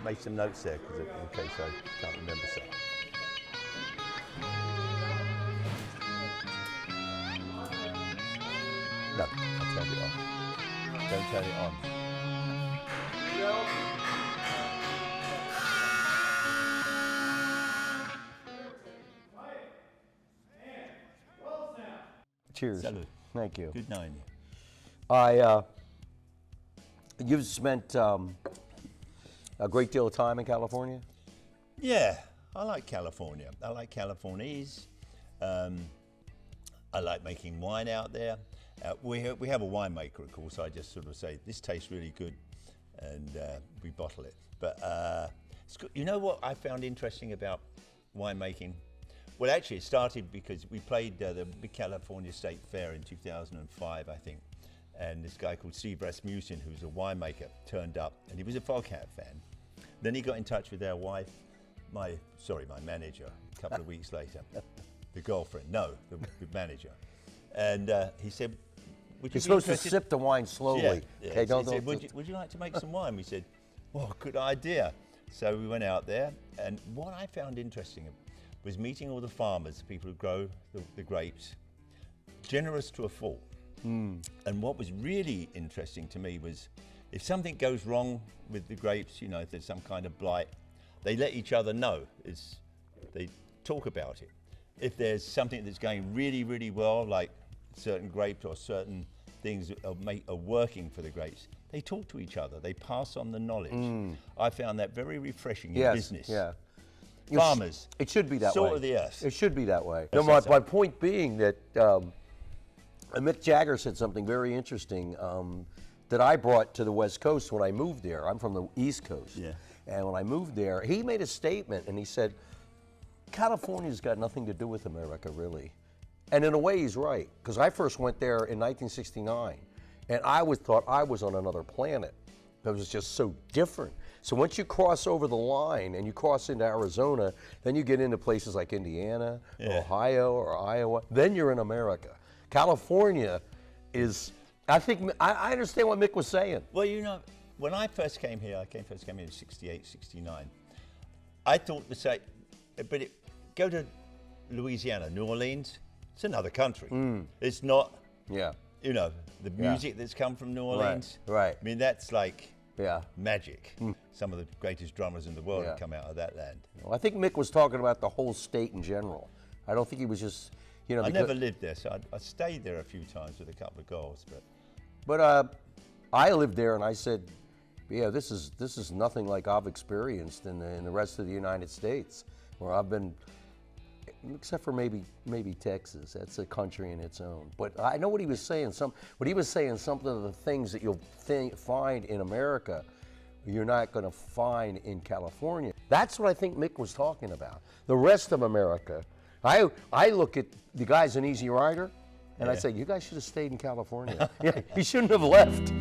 made some notes there because in case I can't remember something. No, I turned it off. Don't turn it on. Cheers. Salud. Thank you. Good knowing you. You've spent a great deal of time in California? Yeah, I like California. I like Californese. I like making wine out there. We have a winemaker, of course. I just sort of say, this tastes really good, and we bottle it. But it's good. You know what I found interesting about winemaking? Well, actually, it started because we played the big California State Fair in 2005, I think. And this guy called Steve Rasmussen, who's a winemaker, turned up, and he was a Foghat fan. Then he got in touch with our wife, my manager, a couple of weeks later. The girlfriend, no, the manager. And he said, would you You're supposed to sip the wine slowly. Yeah. Okay, So he said, would you like to make some wine? We said, oh, good idea. So we went out there, and what I found interesting was meeting all the farmers, the people who grow the grapes, generous to a fault. And what was really interesting to me was if something goes wrong with the grapes, you know, if there's some kind of blight, they let each other know. They talk about it. If there's something that's going really, really well, like certain grapes or certain things that are working for the grapes, they talk to each other. They pass on the knowledge. I found that very refreshing in business. Yeah. Farmers. It should be that way. Salt of the earth. It should be that way. No, my point being that Mick Jagger said something very interesting that I brought to the West Coast when I moved there. I'm from the East Coast. Yeah. And when I moved there, he made a statement and he said, California's got nothing to do with America, really. And in a way, he's right, because I first went there in 1969, and I thought I was on another planet. It was just so different. So once you cross over the line and you cross into Arizona, then you get into places like Indiana, or Ohio, or Iowa, then you're in America. California is, I think, I understand what Mick was saying. Well, you know, when I first came here, in 68, 69, I thought the same, but go to Louisiana, New Orleans, it's another country. It's not, you know, the music that's come from New Orleans. Right. I mean, that's like magic. Some of the greatest drummers in the world have come out of that land. Well, I think Mick was talking about the whole state in general. I don't think he was just, you know. I never lived there, so I stayed there a few times with a couple of girls, But I lived there, and I said, yeah, this is nothing like I've experienced in the rest of the United States, where I've been, except for maybe Texas. That's a country in its own. But I know what he was saying. Some of the things that you'll find in America, you're not going to find in California. That's what I think Mick was talking about. The rest of America, I look at the guys in Easy Rider, and I say, you guys should have stayed in California. Yeah, you shouldn't have left.